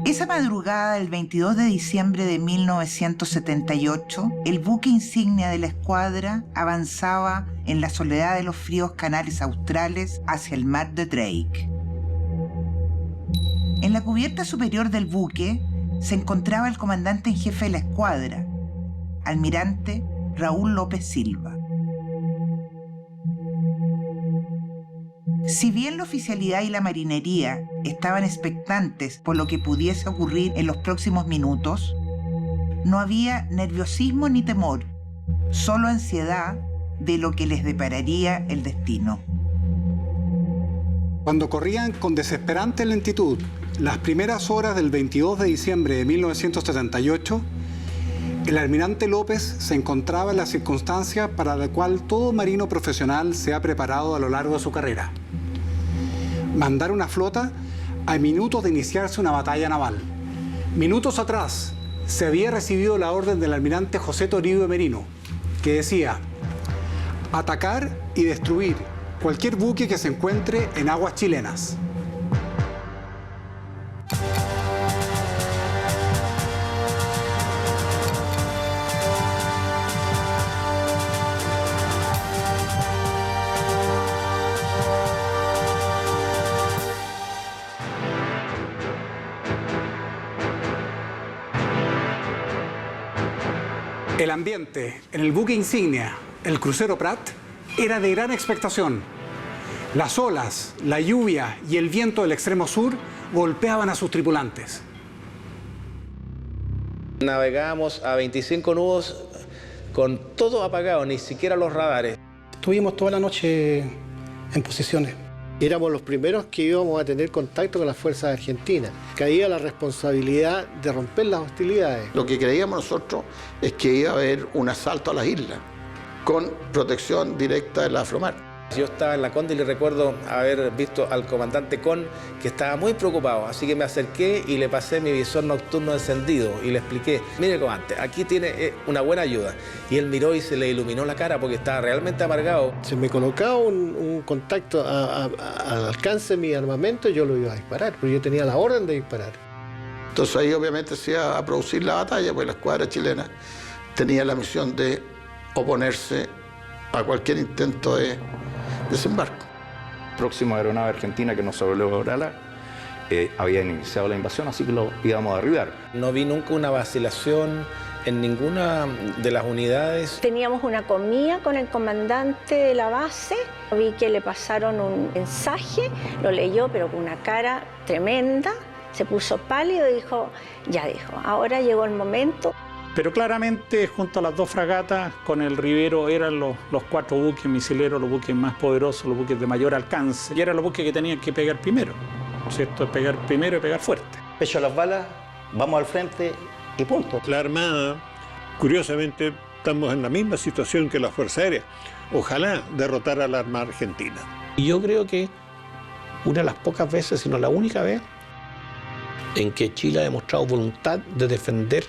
Esa madrugada del 22 de diciembre de 1978, el buque insignia de la escuadra avanzaba en la soledad de los fríos canales australes hacia el mar de Drake. En la cubierta superior del buque se encontraba el comandante en jefe de la escuadra, almirante Raúl López Silva. Si bien la oficialidad y la marinería estaban expectantes por lo que pudiese ocurrir en los próximos minutos, no había nerviosismo ni temor, solo ansiedad de lo que les depararía el destino. Cuando corrían con desesperante lentitud las primeras horas del 22 de diciembre de 1978, el almirante López se encontraba en la circunstancia para la cual todo marino profesional se ha preparado a lo largo de su carrera: mandar una flota a minutos de iniciarse una batalla naval. Minutos atrás se había recibido la orden del almirante José Toribio Merino, que decía: atacar y destruir cualquier buque que se encuentre en aguas chilenas. El ambiente en el buque insignia, el crucero Prat, era de gran expectación. Las olas, la lluvia y el viento del extremo sur golpeaban a sus tripulantes. Navegábamos a 25 nudos con todo apagado, ni siquiera los radares. Estuvimos toda la noche en posiciones. Éramos los primeros que íbamos a tener contacto con las fuerzas argentinas. Caía la responsabilidad de romper las hostilidades. Lo que creíamos nosotros es que iba a haber un asalto a las islas con protección directa de la Afromar. Yo estaba en la Conde y le recuerdo haber visto al comandante Con, que estaba muy preocupado, así que me acerqué y le pasé mi visor nocturno encendido y le expliqué: mire, comandante, aquí tiene una buena ayuda. Y él miró y se le iluminó la cara porque estaba realmente amargado. Si me colocaba un contacto al alcance de mi armamento, yo lo iba a disparar, porque yo tenía la orden de disparar. Entonces ahí obviamente se iba a producir la batalla, pues la escuadra chilena tenía la misión de oponerse a cualquier intento de desembarco. Próximo aeronave argentina que no sobrevolara, habían iniciado la invasión, así que lo íbamos a derribar. No vi nunca una vacilación en ninguna de las unidades. Teníamos una comida con el comandante de la base. Vi que le pasaron un mensaje, lo leyó, pero con una cara tremenda. Se puso pálido y dijo, ahora llegó el momento. Pero claramente, junto a las dos fragatas, con el Rivero eran los cuatro buques misileros, los buques más poderosos, los buques de mayor alcance. Y eran los buques que tenían que pegar primero, ¿cierto? Pegar primero y pegar fuerte. Pecho a las balas, vamos al frente y punto. La Armada, curiosamente, estamos en la misma situación que la Fuerza Aérea. Ojalá derrotara a la Armada Argentina. Y yo creo que una de las pocas veces, si no la única vez, en que Chile ha demostrado voluntad de defender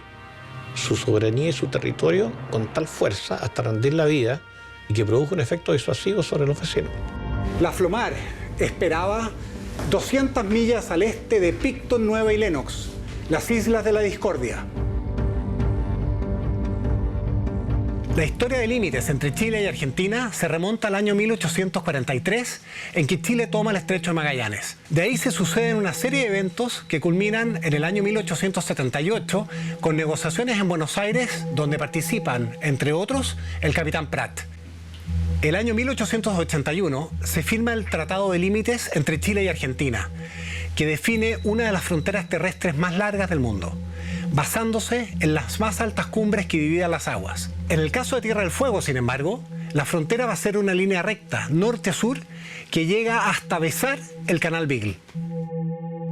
su soberanía y su territorio con tal fuerza hasta rendir la vida y que produjo un efecto disuasivo sobre los vecinos. La Afromar esperaba 200 millas al este de Picton, Nueva y Lennox, las Islas de la Discordia. La historia de límites entre Chile y Argentina se remonta al año 1843, en que Chile toma el Estrecho de Magallanes. De ahí se suceden una serie de eventos que culminan en el año 1878 con negociaciones en Buenos Aires, donde participan, entre otros, el capitán Prat. El año 1881 se firma el Tratado de Límites entre Chile y Argentina, que define una de las fronteras terrestres más largas del mundo, basándose en las más altas cumbres que dividen las aguas. En el caso de Tierra del Fuego, sin embargo, la frontera va a ser una línea recta, norte-sur, que llega hasta besar el Canal Beagle.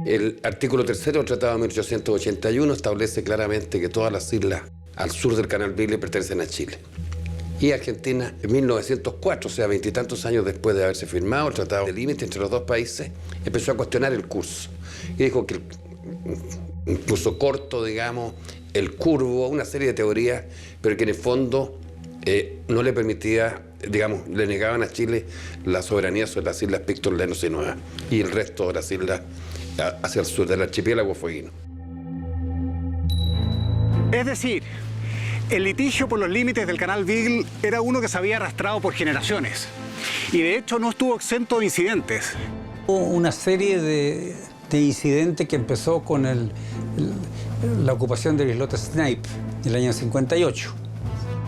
El artículo 3 del Tratado de 1881 establece claramente que todas las islas al sur del Canal Beagle pertenecen a Chile. Y Argentina, en 1904, o sea, 20 y tantos años después de haberse firmado el Tratado de Límite entre los dos países, empezó a cuestionar el curso. Y dijo que el curso corto, digamos, el curvo, una serie de teorías, pero que en el fondo no le permitía digamos, le negaban a Chile la soberanía sobre las islas Picton, Lenos y Nueva, y el resto de las islas hacia el sur del archipiélago fueguino. Es decir, el litigio por los límites del canal Beagle era uno que se había arrastrado por generaciones y de hecho no estuvo exento de incidentes. Hubo una serie de incidentes que empezó con la ocupación del islote Snipe en el año 58.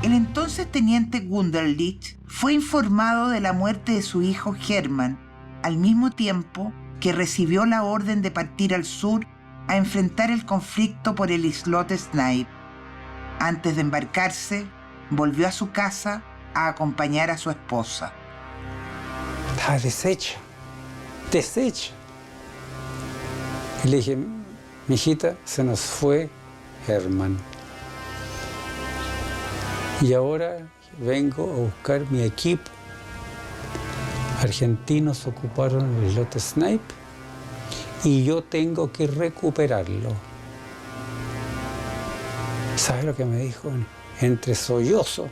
El entonces teniente Wunderlich fue informado de la muerte de su hijo Hermann, al mismo tiempo que recibió la orden de partir al sur a enfrentar el conflicto por el islote Snipe. Antes de embarcarse, volvió a su casa a acompañar a su esposa. Estaba deshecha. Y le dije, mijita, se nos fue Hermann. Y ahora vengo a buscar mi equipo. Argentinos ocuparon el islote Snipe y yo tengo que recuperarlo. ¿Sabes lo que me dijo? Entre sollozo.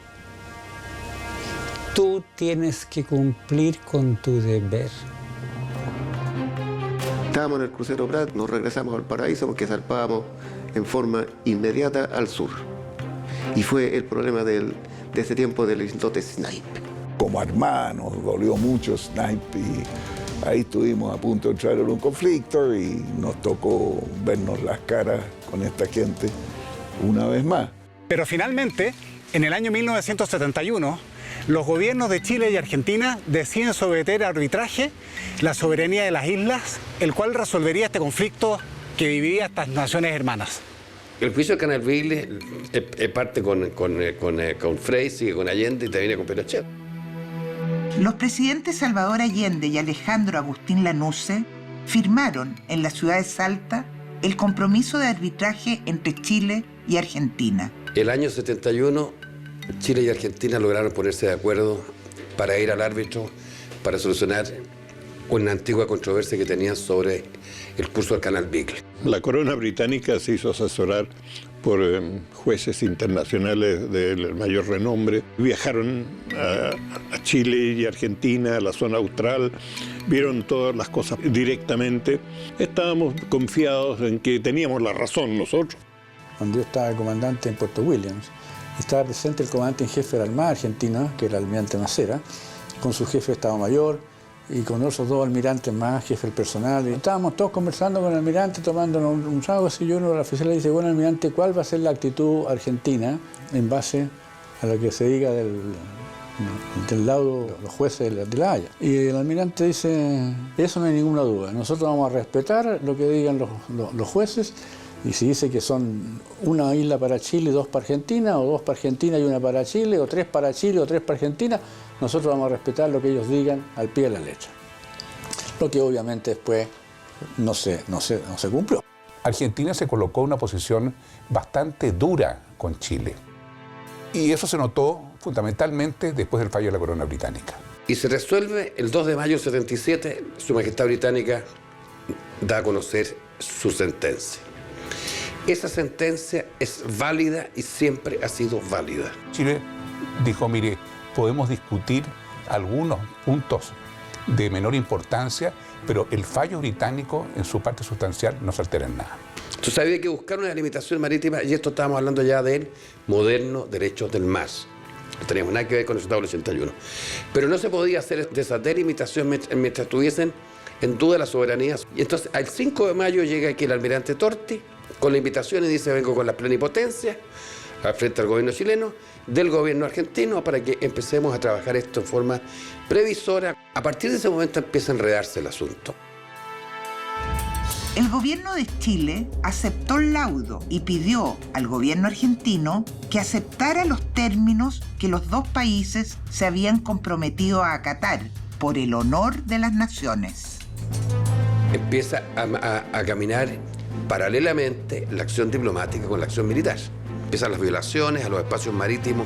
Tú tienes que cumplir con tu deber. Estábamos en el crucero Prat, nos regresamos al Paraíso porque zarpábamos en forma inmediata al sur. Y fue el problema de ese tiempo del islote Snipe. Como hermanos, dolió mucho Snipe y ahí estuvimos a punto de entrar en un conflicto y nos tocó vernos las caras con esta gente una vez más. Pero finalmente, en el año 1971, los gobiernos de Chile y Argentina deciden someter a arbitraje la soberanía de las islas, el cual resolvería este conflicto que dividía a estas naciones hermanas. El juicio del Canal Beagle parte con Frey, sigue con Allende y termina con Pinochet. Los presidentes Salvador Allende y Alejandro Agustín Lanusse firmaron en la ciudad de Salta el compromiso de arbitraje entre Chile y Argentina. El año 71, Chile y Argentina lograron ponerse de acuerdo para ir al árbitro para solucionar una antigua controversia que tenían sobre el curso del Canal Beagle. La corona británica se hizo asesorar por jueces internacionales del mayor renombre. Viajaron a Chile y Argentina, a la zona austral, vieron todas las cosas directamente. Estábamos confiados en que teníamos la razón nosotros. Cuando yo estaba comandante en Puerto Williams, estaba presente el comandante en jefe de la Armada Argentina, que era el almirante Macera, con su jefe de Estado Mayor y con otros dos almirantes más, jefe del personal. Y estábamos todos conversando con el almirante, tomando un trago, así, y uno de los oficiales dice, bueno, almirante, ¿cuál va a ser la actitud argentina en base a lo que se diga del lado de los jueces de la Haya? Y el almirante dice, eso no hay ninguna duda, nosotros vamos a respetar lo que digan los jueces, y si dice que son una isla para Chile, dos para Argentina, o dos para Argentina y una para Chile, o tres para Chile, o tres para Argentina, nosotros vamos a respetar lo que ellos digan al pie de la letra. Lo que obviamente después no se cumplió. Argentina se colocó en una posición bastante dura con Chile. Y eso se notó fundamentalmente después del fallo de la corona británica. Y se resuelve el 2 de mayo del 77, Su Majestad Británica da a conocer su sentencia. Esa sentencia es válida y siempre ha sido válida. Chile dijo, mire, podemos discutir algunos puntos de menor importancia, pero el fallo británico en su parte sustancial no se altera en nada. Entonces había que buscar una delimitación marítima, y esto estábamos hablando ya del moderno derecho del mar. No teníamos nada que ver con el Tratado del 81. Pero no se podía hacer esa delimitación mientras estuviesen en duda las soberanías. Y entonces, al 5 de mayo llega aquí el almirante Torti con la invitación y dice, vengo con la plenipotencia frente al gobierno chileno, del gobierno argentino, para que empecemos a trabajar esto en forma previsora. A partir de ese momento empieza a enredarse el asunto. El gobierno de Chile aceptó el laudo y pidió al gobierno argentino que aceptara los términos que los dos países se habían comprometido a acatar por el honor de las naciones. Empieza a caminar paralelamente la acción diplomática con la acción militar. Empiezan las violaciones a los espacios marítimos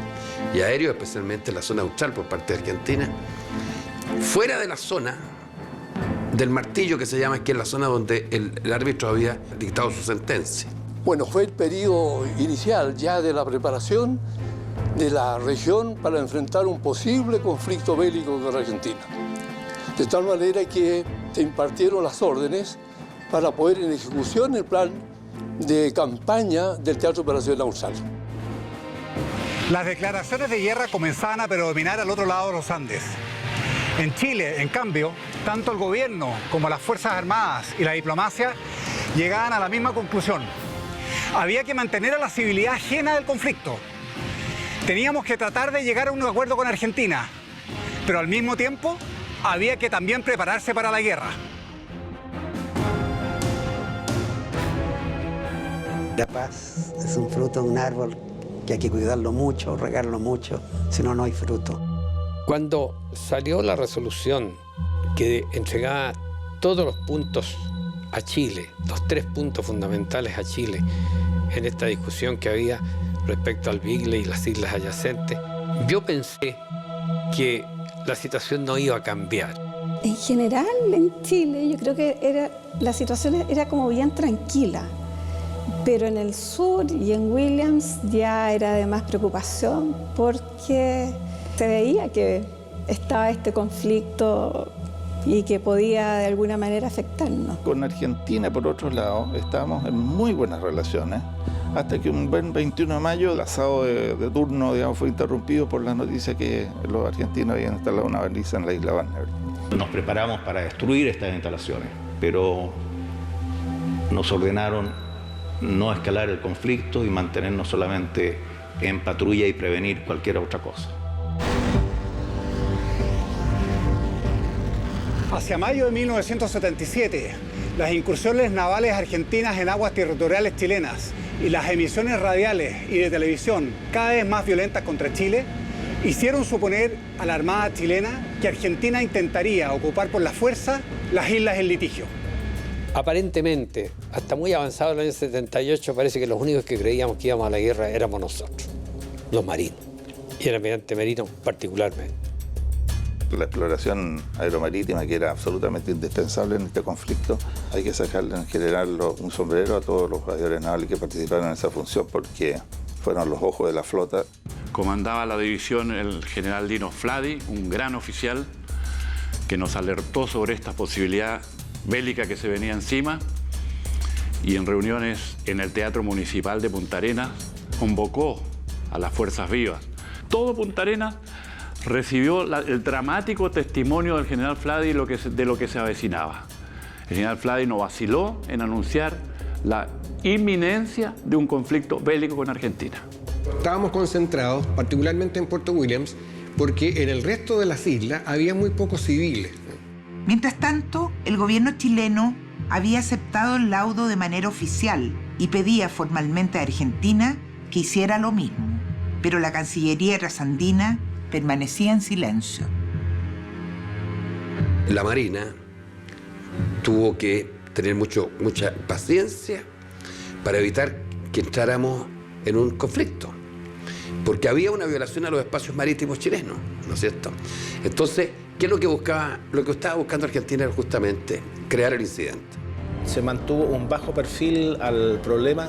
y aéreos, especialmente en la zona austral por parte de Argentina. Fuera de la zona del martillo, que se llama, que es la zona donde el árbitro había dictado su sentencia. Bueno, fue el periodo inicial ya de la preparación de la región para enfrentar un posible conflicto bélico con Argentina. De tal manera que se impartieron las órdenes para poner en ejecución el plan de campaña del Teatro de Operaciones Austral. Las declaraciones de guerra comenzaban a predominar al otro lado de los Andes. En Chile, en cambio, tanto el gobierno como las Fuerzas Armadas y la diplomacia llegaban a la misma conclusión. Había que mantener a la civilidad ajena del conflicto. Teníamos que tratar de llegar a un acuerdo con Argentina, pero al mismo tiempo había que también prepararse para la guerra. La paz es un fruto de un árbol que hay que cuidarlo mucho, regarlo mucho, si no, no hay fruto. Cuando salió la resolución que entregaba todos los puntos a Chile, los 3 puntos fundamentales a Chile en esta discusión que había respecto al Bigle y las islas adyacentes, yo pensé que la situación no iba a cambiar. En general, en Chile, yo creo que la situación era como bien tranquila, pero en el sur y en Williams ya era de más preocupación porque se veía que estaba este conflicto y que podía de alguna manera afectarnos. Con Argentina, por otro lado, estábamos en muy buenas relaciones, hasta que un buen 21 de mayo el asado de turno, digamos, fue interrumpido por la noticia que los argentinos habían instalado una baliza en la isla Barneveld. Nos preparamos para destruir estas instalaciones, pero nos ordenaron no escalar el conflicto y mantenernos solamente en patrulla y prevenir cualquier otra cosa. Hacia mayo de 1977, las incursiones navales argentinas en aguas territoriales chilenas y las emisiones radiales y de televisión cada vez más violentas contra Chile hicieron suponer a la Armada chilena que Argentina intentaría ocupar por la fuerza las islas en litigio. Aparentemente, hasta muy avanzado el año 78, parece que los únicos que creíamos que íbamos a la guerra éramos nosotros, los marinos, y el almirante Merino particularmente. La exploración aeromarítima, que era absolutamente indispensable en este conflicto, hay que sacarle en general un sombrero a todos los aviadores navales que participaron en esa función, porque fueron los ojos de la flota. Comandaba la división el general Dino Fladi, un gran oficial que nos alertó sobre esta posibilidad bélica que se venía encima, y en reuniones en el Teatro Municipal de Punta Arenas convocó a las fuerzas vivas. Todo Punta Arenas recibió el dramático testimonio del general Fladi de lo que se avecinaba. El general Fladi no vaciló en anunciar la inminencia de un conflicto bélico con Argentina. Estábamos concentrados, particularmente en Puerto Williams, porque en el resto de las islas había muy pocos civiles. Mientras tanto, el gobierno chileno había aceptado el laudo de manera oficial y pedía formalmente a Argentina que hiciera lo mismo, pero la Cancillería trasandina permanecía en silencio. La Marina tuvo que tener mucha paciencia para evitar que entráramos en un conflicto, porque había una violación a los espacios marítimos chilenos, ¿no es cierto? Entonces, ¿qué es lo que buscaba? Lo que estaba buscando Argentina era justamente crear el incidente. Se mantuvo un bajo perfil al problema,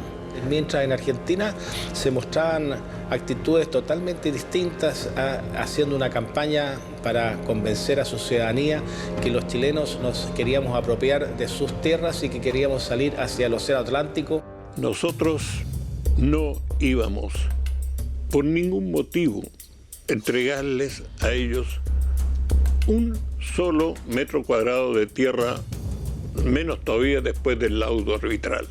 mientras en Argentina se mostraban actitudes totalmente distintas, haciendo una campaña para convencer a su ciudadanía que los chilenos nos queríamos apropiar de sus tierras y que queríamos salir hacia el Océano Atlántico. Nosotros no íbamos por ningún motivo entregarles a ellos un solo metro cuadrado de tierra, menos todavía después del laudo arbitral.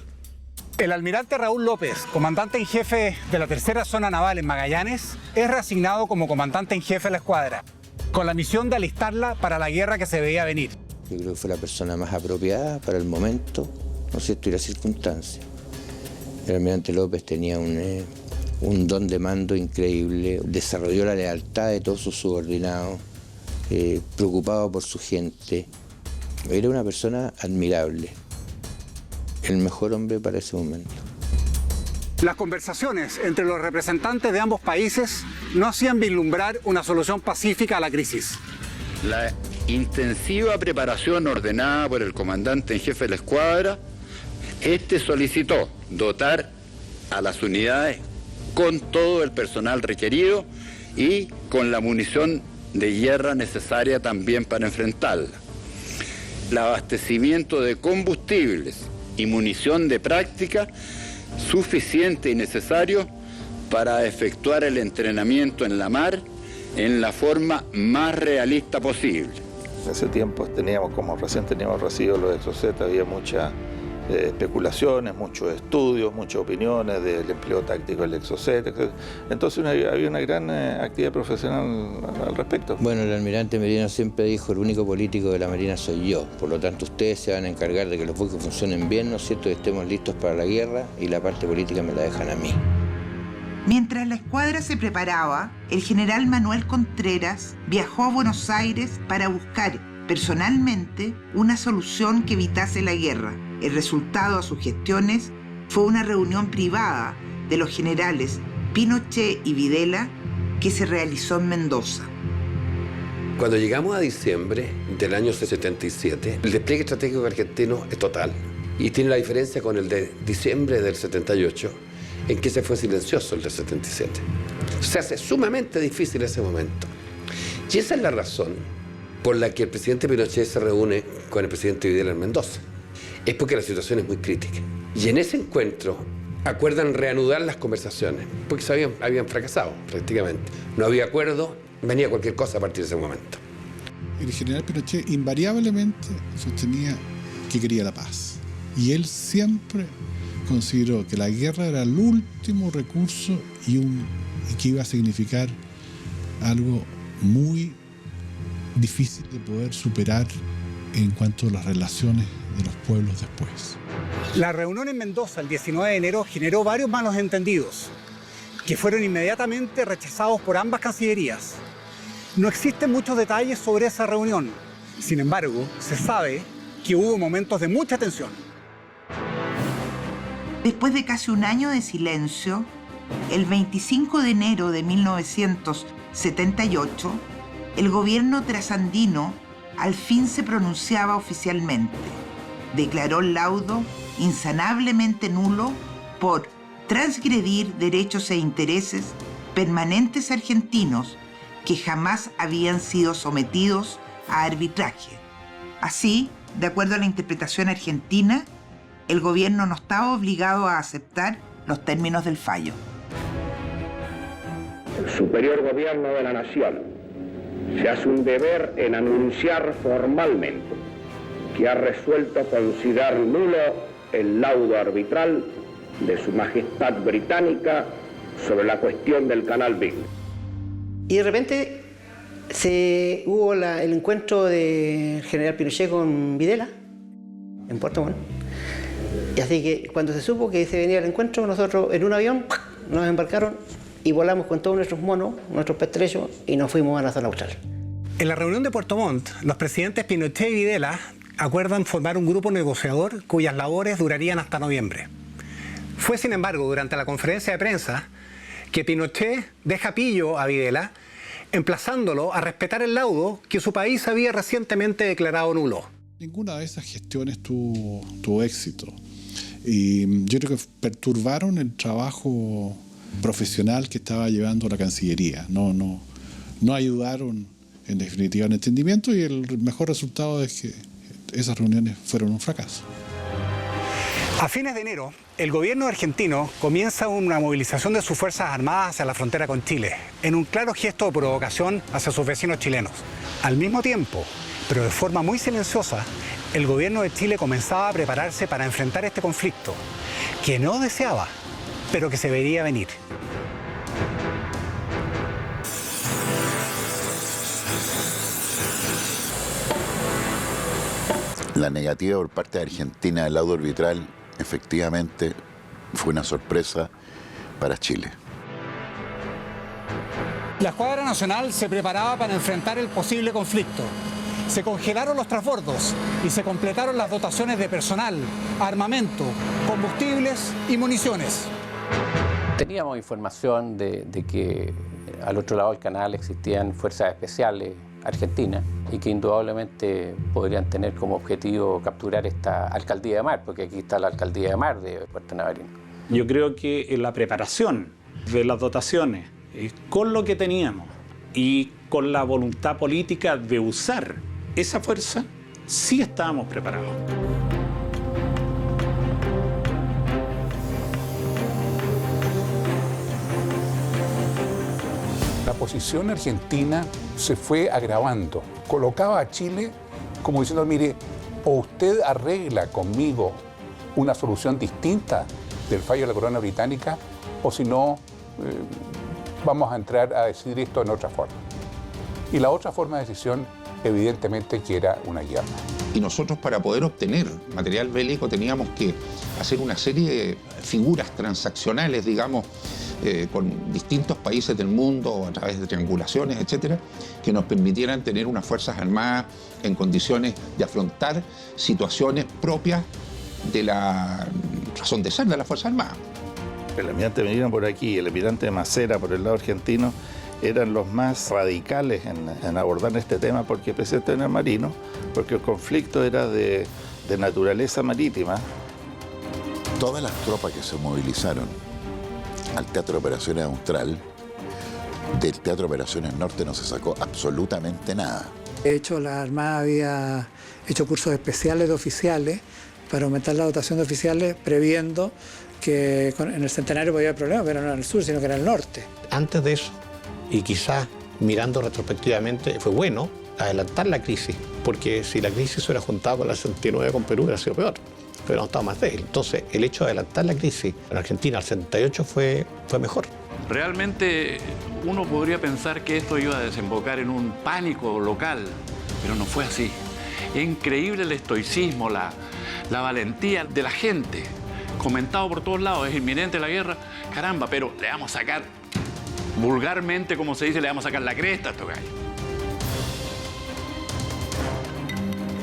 El almirante Raúl López, comandante en jefe de la tercera zona naval en Magallanes, es reasignado como comandante en jefe de la escuadra, con la misión de alistarla para la guerra que se veía venir. Yo creo que fue la persona más apropiada para el momento, ¿no es cierto?, y la circunstancia. El almirante López tenía un don de mando increíble, desarrolló la lealtad de todos sus subordinados, preocupado por su gente. Era una persona admirable. El mejor hombre para ese momento. Las conversaciones entre los representantes de ambos países no hacían vislumbrar una solución pacífica a la crisis. La intensiva preparación ordenada por el comandante en jefe de la escuadra, solicitó dotar a las unidades con todo el personal requerido y con la munición de guerra necesaria también para enfrentarla. El abastecimiento de combustibles y munición de práctica suficiente y necesario para efectuar el entrenamiento en la mar en la forma más realista posible. Hace tiempo recién teníamos recibido los Exocet, había muchas especulaciones, muchos estudios, muchas opiniones del empleo táctico del Exocet, etc. Entonces había una gran actividad profesional al respecto. Bueno, el almirante Merino siempre dijo: el único político de la Marina soy yo, por lo tanto ustedes se van a encargar de que los buques funcionen bien, ¿no es cierto?, que estemos listos para la guerra, y la parte política me la dejan a mí. Mientras la escuadra se preparaba, el general Manuel Contreras viajó a Buenos Aires para buscar personalmente una solución que evitase la guerra. El resultado a sus gestiones fue una reunión privada de los generales Pinochet y Videla que se realizó en Mendoza. Cuando llegamos a diciembre del año 77, el despliegue estratégico argentino es total y tiene la diferencia con el de diciembre del 78, en que se fue silencioso el del 77. Se hace sumamente difícil ese momento. Y esa es la razón por la que el presidente Pinochet se reúne con el presidente Videla en Mendoza. Es porque la situación es muy crítica. Y en ese encuentro acuerdan reanudar las conversaciones, porque habían fracasado prácticamente. No había acuerdo, venía cualquier cosa a partir de ese momento. El general Pinochet invariablemente sostenía que quería la paz. Y él siempre consideró que la guerra era el último recurso y que iba a significar algo muy difícil de poder superar en cuanto a las relaciones de los pueblos después. La reunión en Mendoza el 19 de enero generó varios malos entendidos, que fueron inmediatamente rechazados por ambas cancillerías. No existen muchos detalles sobre esa reunión. Sin embargo, se sabe que hubo momentos de mucha tensión. Después de casi un año de silencio, el 25 de enero de 1978, el gobierno trasandino al fin se pronunciaba oficialmente. Declaró el laudo insanablemente nulo por transgredir derechos e intereses permanentes argentinos que jamás habían sido sometidos a arbitraje. Así, de acuerdo a la interpretación argentina, el gobierno no estaba obligado a aceptar los términos del fallo. El superior gobierno de la nación se hace un deber en anunciar formalmente que ha resuelto considerar nulo el laudo arbitral de Su Majestad Británica sobre la cuestión del Canal Beagle. Y de repente hubo el encuentro del general Pinochet con Videla en Puerto Montt. Y así que cuando se supo que se venía el encuentro, nosotros en un avión nos embarcaron y volamos con todos nuestros monos, nuestros pertrechos, y nos fuimos a la zona austral. En la reunión de Puerto Montt, los presidentes Pinochet y Videla acuerdan formar un grupo negociador cuyas labores durarían hasta noviembre. Fue, sin embargo, durante la conferencia de prensa que Pinochet deja pillo a Videla, emplazándolo a respetar el laudo que su país había recientemente declarado nulo. Ninguna de esas gestiones tuvo éxito. Y yo creo que perturbaron el trabajo profesional que estaba llevando la Cancillería. No ayudaron, en definitiva, al entendimiento, y el mejor resultado es que esas reuniones fueron un fracaso. A fines de enero, el gobierno argentino comienza una movilización de sus Fuerzas Armadas hacia la frontera con Chile, en un claro gesto de provocación hacia sus vecinos chilenos. Al mismo tiempo, pero de forma muy silenciosa, el gobierno de Chile comenzaba a prepararse para enfrentar este conflicto, que no deseaba, pero que se vería venir. La negativa por parte de Argentina del laudo arbitral efectivamente fue una sorpresa para Chile. La Escuadra Nacional se preparaba para enfrentar el posible conflicto. Se congelaron los transbordos y se completaron las dotaciones de personal, armamento, combustibles y municiones. Teníamos información de que al otro lado del canal existían fuerzas especiales argentinas y que indudablemente podrían tener como objetivo capturar esta alcaldía de mar, porque aquí está la alcaldía de mar de Puerto Navarino. Yo creo que la preparación de las dotaciones, con lo que teníamos y con la voluntad política de usar esa fuerza, sí estábamos preparados. La posición argentina se fue agravando. Colocaba a Chile como diciendo, mire, o usted arregla conmigo una solución distinta del fallo de la corona británica, o si no, vamos a entrar a decidir esto en otra forma. Y la otra forma de decisión, evidentemente, que era una guerra. Y nosotros, para poder obtener material bélico, teníamos que hacer una serie de figuras transaccionales, digamos, con distintos países del mundo, a través de triangulaciones, etcétera, que nos permitieran tener unas fuerzas armadas en condiciones de afrontar situaciones propias de la razón de ser de las Fuerzas Armadas. El almirante Merino por aquí y el almirante Macera por el lado argentino eran los más radicales en abordar este tema, porque el presidente era marino, porque el conflicto era de naturaleza marítima. Todas las tropas que se movilizaron al Teatro de Operaciones Austral, del Teatro de Operaciones Norte no se sacó absolutamente nada. De hecho, la Armada había hecho cursos especiales de oficiales para aumentar la dotación de oficiales, previendo que en el Centenario podía haber problemas, pero no en el sur, sino que era el norte. Antes de eso, y quizás mirando retrospectivamente, fue bueno adelantar la crisis, porque si la crisis se hubiera juntado con la 69 con Perú, hubiera sido peor, pero no estaba más débil. Entonces, el hecho de adelantar la crisis en Argentina al 78 fue mejor. Realmente uno podría pensar que esto iba a desembocar en un pánico local, pero no fue así. Es increíble el estoicismo, la valentía de la gente. Comentado por todos lados, es inminente la guerra, caramba, pero le vamos a sacar, vulgarmente como se dice, le vamos a sacar la cresta a estos gallos.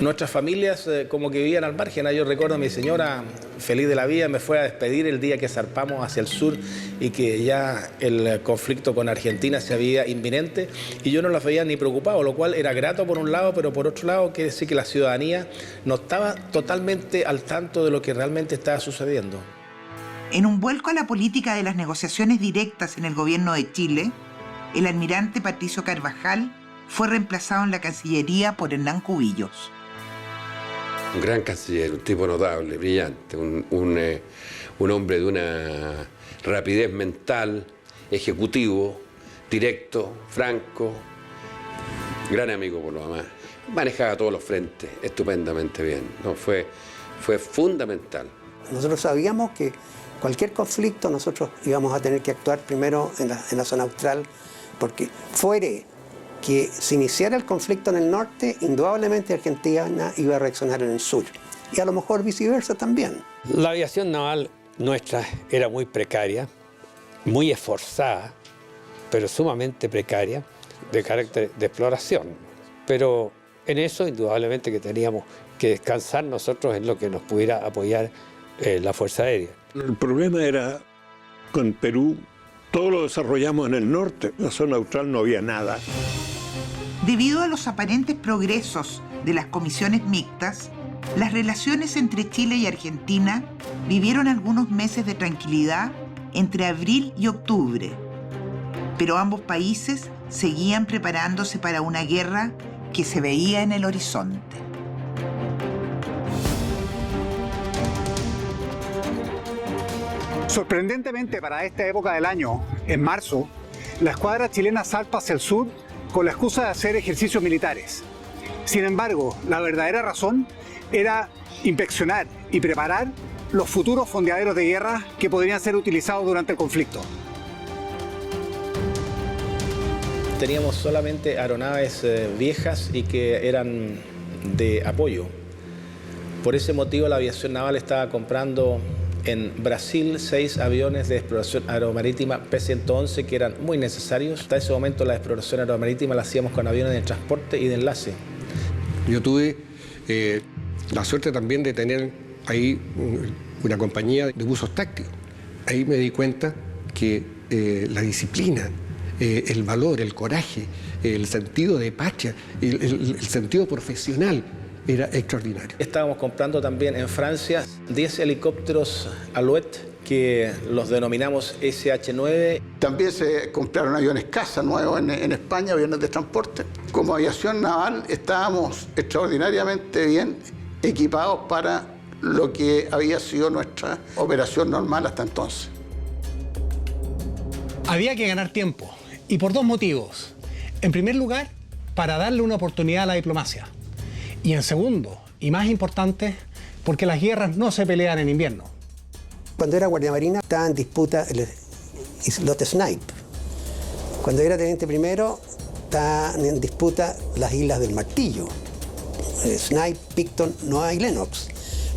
Nuestras familias como que vivían al margen. Yo recuerdo a mi señora, feliz de la vida, me fue a despedir el día que zarpamos hacia el sur y que ya el conflicto con Argentina se había inminente, y yo no las veía ni preocupado, lo cual era grato por un lado, pero por otro lado quiere decir que la ciudadanía no estaba totalmente al tanto de lo que realmente estaba sucediendo. En un vuelco a la política de las negociaciones directas en el gobierno de Chile, el almirante Patricio Carvajal fue reemplazado en la Cancillería por Hernán Cubillos. Un gran canciller, un tipo notable, brillante, un hombre de una rapidez mental, ejecutivo, directo, franco, gran amigo por lo demás. Manejaba todos los frentes estupendamente bien, ¿no? Fue fundamental. Nosotros sabíamos que cualquier conflicto nosotros íbamos a tener que actuar primero en la zona austral, porque fuere que se iniciara el conflicto en el norte, indudablemente Argentina iba a reaccionar en el sur. Y a lo mejor viceversa también. La aviación naval nuestra era muy precaria, muy esforzada, pero sumamente precaria, de carácter de exploración. Pero en eso, indudablemente, que teníamos que descansar nosotros en lo que nos pudiera apoyar la Fuerza Aérea. El problema era, con Perú, todo lo desarrollamos en el norte, en la zona austral no había nada. Debido a los aparentes progresos de las comisiones mixtas, las relaciones entre Chile y Argentina vivieron algunos meses de tranquilidad entre abril y octubre, pero ambos países seguían preparándose para una guerra que se veía en el horizonte. Sorprendentemente para esta época del año, en marzo, la escuadra chilena salta hacia el sur con la excusa de hacer ejercicios militares. Sin embargo, la verdadera razón era inspeccionar y preparar los futuros fondeaderos de guerra que podrían ser utilizados durante el conflicto. Teníamos solamente aeronaves viejas y que eran de apoyo. Por ese motivo la aviación naval estaba comprando en Brasil 6 aviones de exploración aeromarítima P-111 que eran muy necesarios. Hasta ese momento la exploración aeromarítima la hacíamos con aviones de transporte y de enlace. Yo tuve la suerte también de tener ahí una compañía de buzos tácticos. Ahí me di cuenta que la disciplina, el valor, el coraje, el sentido de patria, el sentido profesional era extraordinario. Estábamos comprando también en Francia 10 helicópteros Alouette que los denominamos SH-9. También se compraron aviones caza nuevos en España, aviones de transporte. Como aviación naval estábamos extraordinariamente bien equipados para lo que había sido nuestra operación normal hasta entonces. Había que ganar tiempo, y por dos motivos. En primer lugar, para darle una oportunidad a la diplomacia. Y en segundo, y más importante, porque las guerras no se pelean en invierno. Cuando era guardia marina estaba en disputa el islote Snipe. Cuando era teniente primero estaban en disputa las islas del Martillo. Snipe, Picton, Noa y Lennox.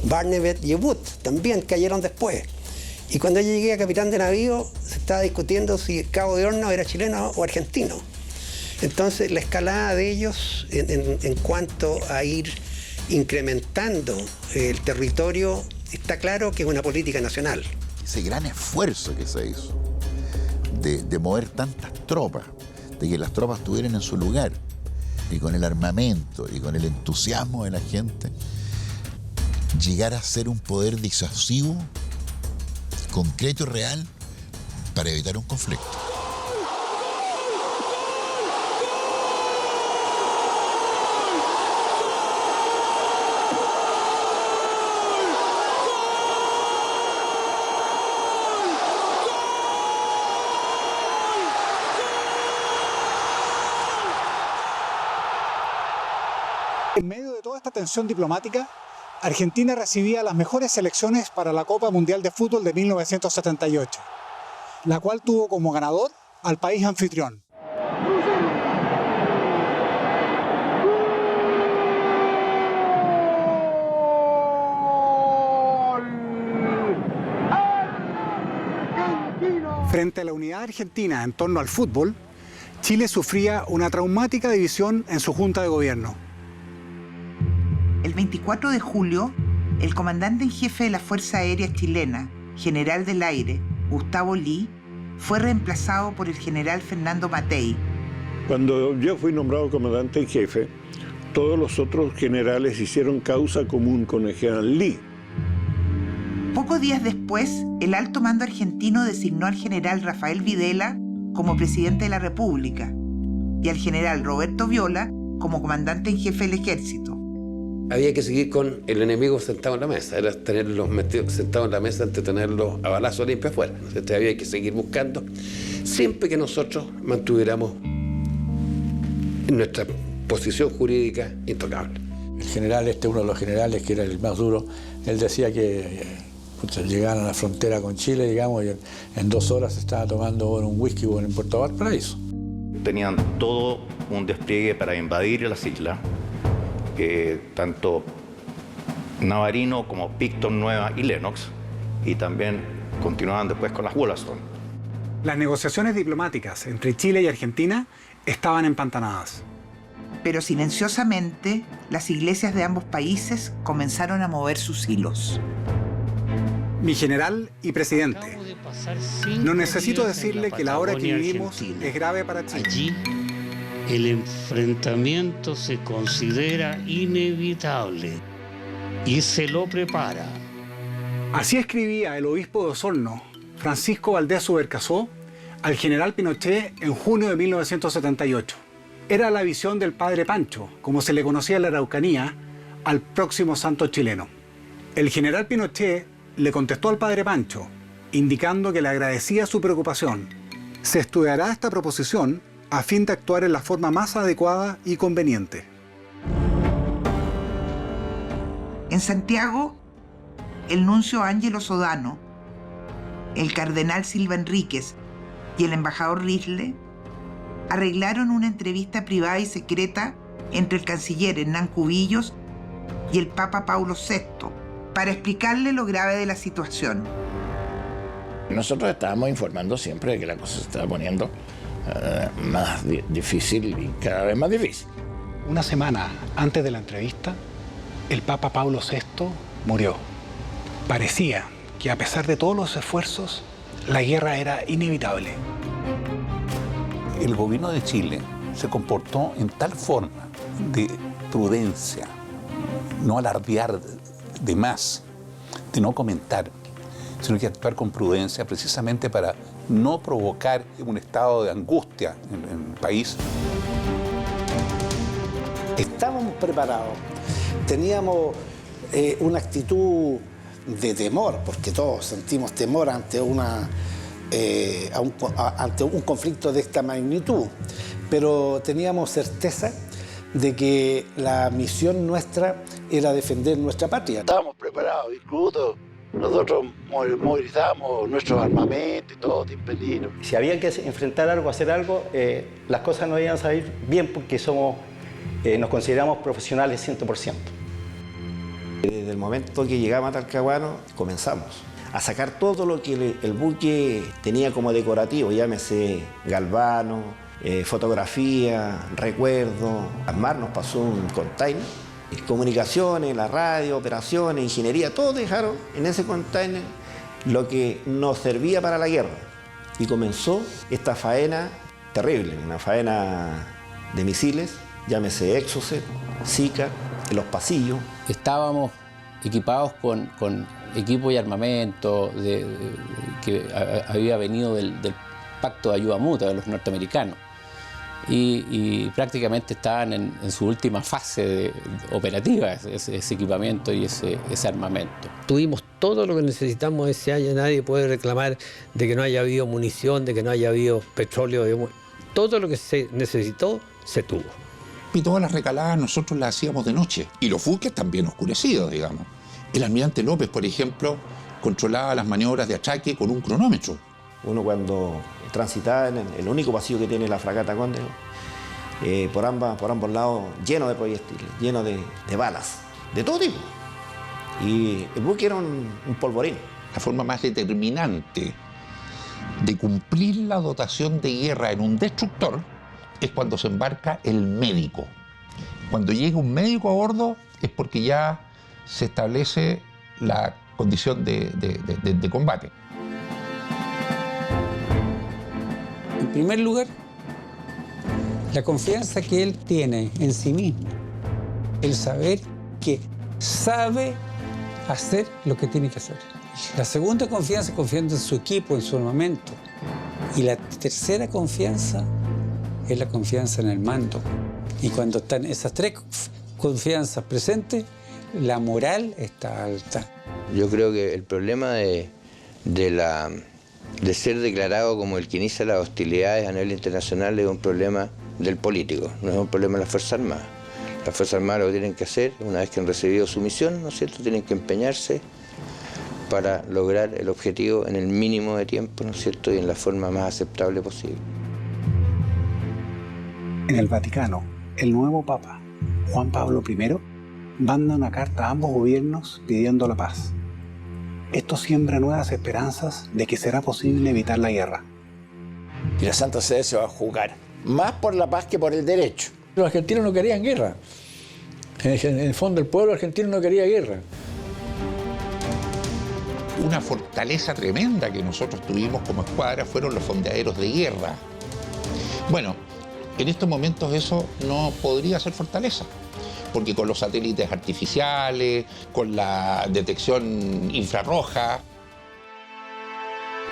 Barnevet y Wood también cayeron después. Y cuando yo llegué a capitán de navío se estaba discutiendo si Cabo de Horno era chileno o argentino. Entonces la escalada de ellos en cuanto a ir incrementando el territorio, está claro que es una política nacional. Ese gran esfuerzo que se hizo de mover tantas tropas, de que las tropas estuvieran en su lugar, y con el armamento y con el entusiasmo de la gente, llegar a ser un poder disuasivo, concreto y real, para evitar un conflicto. En medio de toda esta tensión diplomática, Argentina recibía las mejores selecciones para la Copa Mundial de Fútbol de 1978, la cual tuvo como ganador al país anfitrión. Frente a la unidad argentina en torno al fútbol, Chile sufría una traumática división en su junta de gobierno. El 24 de julio, el comandante en jefe de la Fuerza Aérea Chilena, general del aire, Gustavo Lee, fue reemplazado por el general Fernando Matei. Cuando yo fui nombrado comandante en jefe, todos los otros generales hicieron causa común con el general Lee. Pocos días después, el alto mando argentino designó al general Rafael Videla como presidente de la República y al general Roberto Viola como comandante en jefe del ejército. Había que seguir con el enemigo sentado en la mesa, era tenerlos sentados en la mesa antes de tenerlos a balazo limpio afuera. Entonces había que seguir buscando, siempre que nosotros mantuviéramos nuestra posición jurídica intocable. El general, uno de los generales, que era el más duro, él decía que llegaban a la frontera con Chile, digamos, y en 2 horas se estaba tomando un whisky en Puerto Valparaíso. Tenían todo un despliegue para invadir las islas. Tanto Navarino como Picton, Nueva y Lennox, y también continuaban después con las Wollaston. Las negociaciones diplomáticas entre Chile y Argentina estaban empantanadas. Pero silenciosamente, las iglesias de ambos países comenzaron a mover sus hilos. Mi general y presidente, no necesito decirle que la hora que vivimos es grave para Chile. Allí, el enfrentamiento se considera inevitable y se lo prepara. Así escribía el obispo de Osorno, Francisco Valdés Subercasó, al general Pinochet en junio de 1978. Era la visión del padre Pancho, como se le conocía en la Araucanía, al próximo santo chileno. El general Pinochet le contestó al padre Pancho, indicando que le agradecía su preocupación. Se estudiará esta proposición a fin de actuar en la forma más adecuada y conveniente. En Santiago, el nuncio Ángelo Sodano, el cardenal Silva Enríquez y el embajador Risle arreglaron una entrevista privada y secreta entre el canciller Hernán Cubillos y el Papa Paulo VI para explicarle lo grave de la situación. Nosotros estábamos informando siempre de que la cosa se estaba poniendo más difícil y cada vez más difícil. Una semana antes de la entrevista, el Papa Paulo VI murió. Parecía que a pesar de todos los esfuerzos, la guerra era inevitable. El gobierno de Chile se comportó en tal forma de prudencia, no alardear de más, de no comentar, sino que actuar con prudencia precisamente para no provocar un estado de angustia en el país. Estábamos preparados, teníamos una actitud de temor, porque todos sentimos temor ante ante un conflicto de esta magnitud, pero teníamos certeza de que la misión nuestra era defender nuestra patria. Estábamos preparados, incluso nosotros movilizamos nuestros armamentos y todo, Timpelino. Si había que enfrentar algo, hacer algo, las cosas no iban a salir bien porque nos consideramos profesionales 100%. Desde el momento que llegamos a Talcahuano, comenzamos a sacar todo lo que el buque tenía como decorativo, llámese galvano, fotografía, recuerdo. Armar nos pasó un container, comunicaciones, la radio, operaciones, ingeniería, todo dejaron en ese container lo que nos servía para la guerra. Y comenzó esta faena terrible, una faena de misiles, llámese Exocet, Zika, en los pasillos. Estábamos equipados con equipo y armamento que había venido del Pacto de Ayuda Mutua de los norteamericanos y prácticamente estaban en su última fase operativa ese equipamiento y ese armamento. Tuvimos todo lo que necesitamos ese año, nadie puede reclamar de que no haya habido munición, de que no haya habido petróleo, todo lo que se necesitó se tuvo. Y todas las recaladas nosotros las hacíamos de noche. Y los buques también oscurecidos, digamos. El almirante López, por ejemplo, controlaba las maniobras de atraque con un cronómetro. Uno cuando transitaba en el único pasillo que tiene la fragata Cóndor, por ambos lados lleno de proyectiles, lleno de balas, de todo tipo. Y el buque era un polvorín. La forma más determinante de cumplir la dotación de guerra en un destructor es cuando se embarca el médico. Cuando llega un médico a bordo es porque ya se establece la condición de combate. En primer lugar, la confianza que él tiene en sí mismo. El saber que sabe hacer lo que tiene que hacer. La segunda confianza, confiando en su equipo, en su armamento. Y la tercera confianza es la confianza en el mando. Y cuando están esas tres confianzas presentes, la moral está alta. Yo creo que el problema de ser declarado como el que inicia las hostilidades a nivel internacional es un problema del político, no es un problema de las Fuerzas Armadas. Las Fuerzas Armadas lo que tienen que hacer, una vez que han recibido su misión, ¿no es cierto?, tienen que empeñarse para lograr el objetivo en el mínimo de tiempo, ¿no es cierto?, y en la forma más aceptable posible. En el Vaticano, el nuevo Papa, Juan Pablo I, manda una carta a ambos gobiernos pidiendo la paz. Esto siembra nuevas esperanzas de que será posible evitar la guerra. Y la Santa Sede se va a jugar más por la paz que por el derecho. Los argentinos no querían guerra. En el fondo, el pueblo argentino no quería guerra. Una fortaleza tremenda que nosotros tuvimos como escuadra fueron los fondeaderos de guerra. Bueno, en estos momentos eso no podría ser fortaleza, porque con los satélites artificiales, con la detección infrarroja.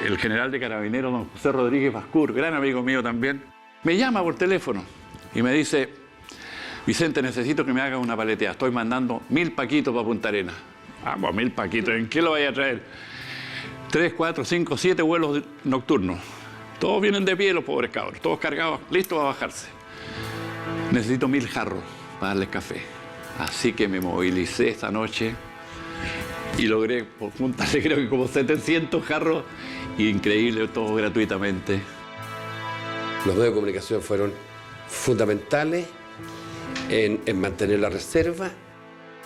El general de Carabineros, don José Rodríguez Bascur, gran amigo mío también, me llama por teléfono y me dice: Vicente, necesito que me hagas una paleteada, estoy mandando 1000 paquitos para Punta Arenas. Ah, pues 1000 paquitos, ¿en qué lo vaya a traer? 3, 4, 5, 7 vuelos nocturnos. Todos vienen de pie, los pobres cabros, todos cargados, listos a bajarse. Necesito 1000 jarros para darles café. Así que me movilicé esta noche y logré juntarle creo que como 700 jarros. Increíble, todo gratuitamente. Los medios de comunicación fueron fundamentales en mantener la reserva.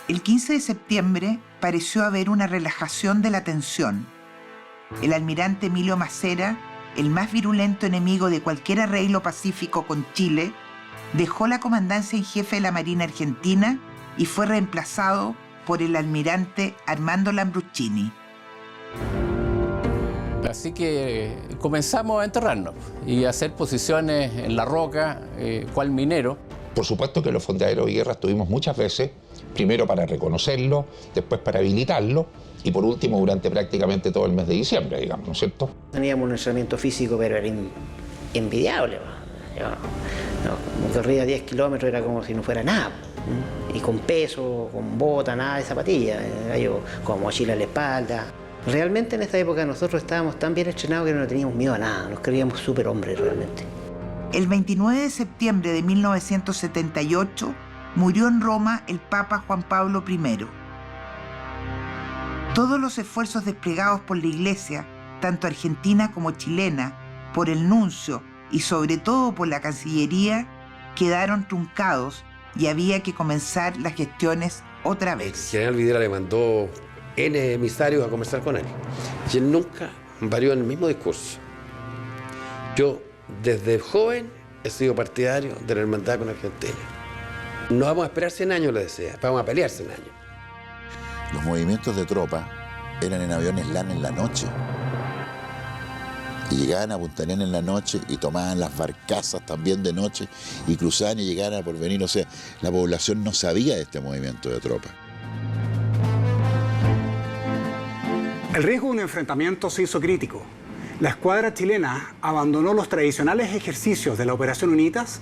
El 15 de septiembre pareció haber una relajación de la tensión. El almirante Emilio Macera, el más virulento enemigo de cualquier arreglo pacífico con Chile, dejó la comandancia en jefe de la Marina Argentina y fue reemplazado por el almirante Armando Lambruschini. Así que comenzamos a enterrarnos y a hacer posiciones en la roca, cual minero, Por supuesto que los fondeaderos de guerra estuvimos muchas veces, primero para reconocerlo, después para habilitarlo y por último durante prácticamente todo el mes de diciembre, digamos, ¿no es cierto? Teníamos un entrenamiento físico, pero era envidiable. Corría 10 kilómetros, era como si no fuera nada. Y con peso, con bota, nada de zapatilla, yo con mochila a la espalda. Realmente en esta época nosotros estábamos tan bien entrenados que no teníamos miedo a nada, nos creíamos superhombres realmente. El 29 de septiembre de 1978 murió en Roma el Papa Juan Pablo I. Todos los esfuerzos desplegados por la Iglesia, tanto argentina como chilena, por el nuncio y sobre todo por la Cancillería, quedaron truncados y había que comenzar las gestiones otra vez. El general Videla le mandó N emisarios a conversar con él y él nunca varió en el mismo discurso. Yo desde joven he sido partidario de la hermandad con Argentina. No vamos a esperar 100 años, le decía, vamos a pelear 100 años. Los movimientos de tropa eran en aviones LAN en la noche. Y llegaban a Punta Arenas en la noche y tomaban las barcazas también de noche y cruzaban y llegaban a Porvenir. O sea, la población no sabía de este movimiento de tropa. El riesgo de un enfrentamiento se hizo crítico. La escuadra chilena abandonó los tradicionales ejercicios de la Operación Unitas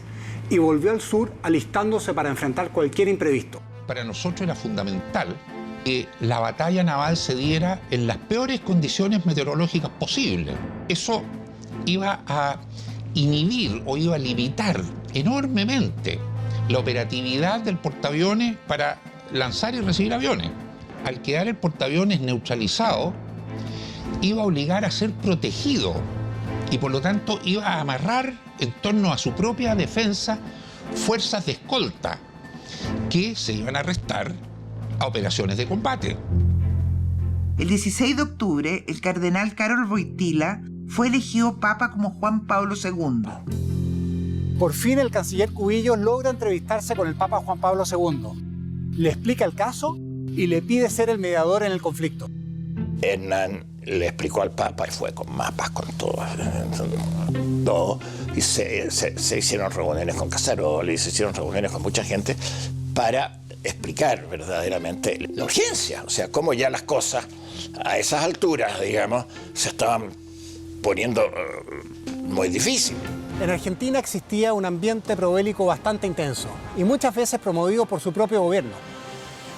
y volvió al sur alistándose para enfrentar cualquier imprevisto. Para nosotros era fundamental que la batalla naval se diera en las peores condiciones meteorológicas posibles. Eso iba a inhibir o iba a limitar enormemente la operatividad del portaaviones para lanzar y recibir aviones. Al quedar el portaaviones neutralizado, iba a obligar a ser protegido y por lo tanto iba a amarrar en torno a su propia defensa fuerzas de escolta que se iban a restar a operaciones de combate. El 16 de octubre, el cardenal Karol Wojtyła fue elegido papa como Juan Pablo II. Por fin el canciller Cubillos logra entrevistarse con el Papa Juan Pablo II. Le explica el caso y le pide ser el mediador en el conflicto. Hernán le explicó al Papa y fue con mapas, con todo. Y se hicieron reuniones con Casaroli, se hicieron reuniones con mucha gente para explicar verdaderamente la urgencia. O sea, cómo ya las cosas a esas alturas, digamos, se estaban poniendo muy difíciles. En Argentina existía un ambiente probélico bastante intenso y muchas veces promovido por su propio gobierno.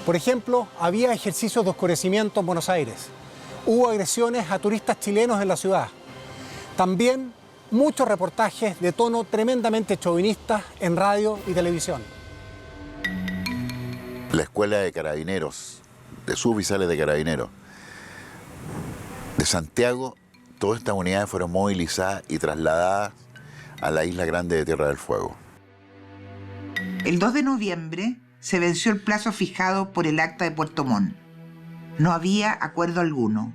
Por ejemplo, había ejercicios de oscurecimiento en Buenos Aires. Hubo agresiones a turistas chilenos en la ciudad. También muchos reportajes de tono tremendamente chauvinista en radio y televisión. La escuela de carabineros, de suboficiales de carabineros, de Santiago, todas estas unidades fueron movilizadas y trasladadas a la isla grande de Tierra del Fuego. El 2 de noviembre se venció el plazo fijado por el Acta de Puerto Montt. No había acuerdo alguno.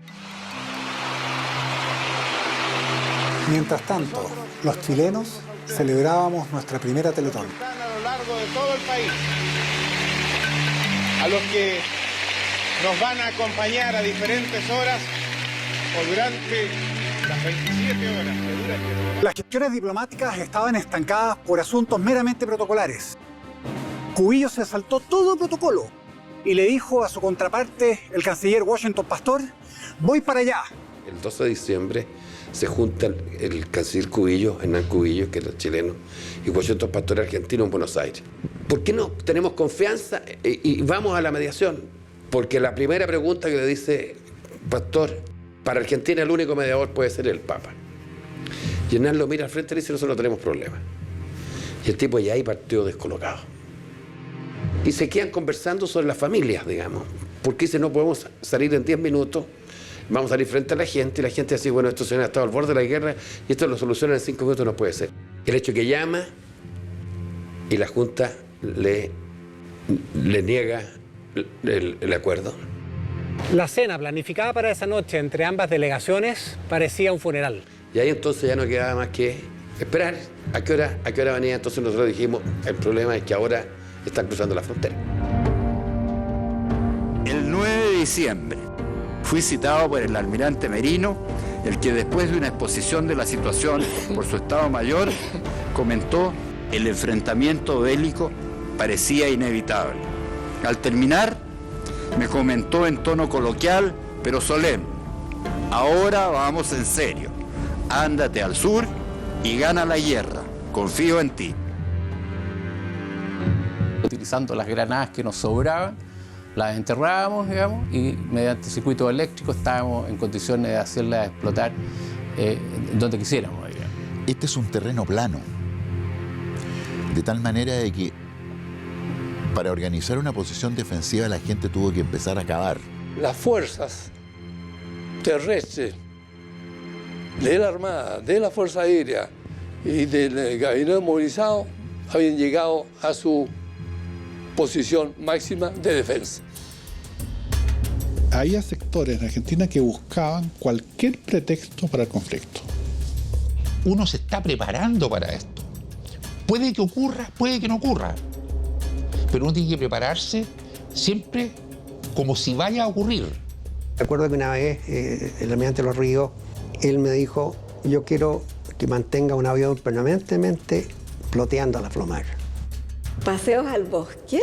Mientras tanto, los chilenos celebrábamos nuestra primera Teletón. A lo largo de todo el país, a los que nos van a acompañar a diferentes horas o durante las 27 horas que dura el Teletón. Las gestiones diplomáticas estaban estancadas por asuntos meramente protocolares. Cubillos se saltó todo protocolo y le dijo a su contraparte, el canciller Washington Pastor, voy para allá. El 12 de diciembre se juntan el canciller Cubillos, Hernán Cubillos, que es chileno, y Washington Pastor, argentino, en Buenos Aires. ¿Por qué no tenemos confianza y vamos a la mediación? Porque la primera pregunta que le dice Pastor, para Argentina el único mediador puede ser el Papa. Y Hernán lo mira al frente y le dice, nosotros no tenemos problema. Y el tipo ya ahí partió descolocado. Y se quedan conversando sobre las familias, digamos. Porque dice, no podemos salir en 10 minutos, vamos a salir frente a la gente, y la gente dice, bueno, estos señores han estado al borde de la guerra, y esto lo solucionan en 5 minutos, no puede ser. El hecho que llama, y la Junta le niega el acuerdo. La cena planificada para esa noche entre ambas delegaciones parecía un funeral. Y ahí entonces ya no quedaba más que esperar a qué hora venía. Entonces nosotros dijimos, el problema es que ahora están cruzando la frontera. El 9 de diciembre fui citado por el almirante Merino, el que después de una exposición de la situación por su Estado Mayor comentó El enfrentamiento bélico parecía inevitable. Al terminar, me comentó en tono coloquial, pero solemne: ahora vamos en serio. Ándate al sur y gana la guerra. Confío en ti. Utilizando las granadas que nos sobraban, las enterrábamos, digamos, y mediante circuito eléctrico estábamos en condiciones de hacerlas explotar donde quisiéramos. Digamos. Este es un terreno plano, de tal manera de que para organizar una posición defensiva la gente tuvo que empezar a cavar. Las fuerzas terrestres de la Armada, de la Fuerza Aérea y del gabinete movilizado habían llegado a su posición máxima de defensa. Había sectores en Argentina que buscaban cualquier pretexto para el conflicto. Uno se está preparando para esto. Puede que ocurra, puede que no ocurra. Pero uno tiene que prepararse siempre como si vaya a ocurrir. Recuerdo que una vez el almirante Los Ríos, él me dijo: yo quiero que mantenga un avión permanentemente floteando a la flomar. Paseos al bosque,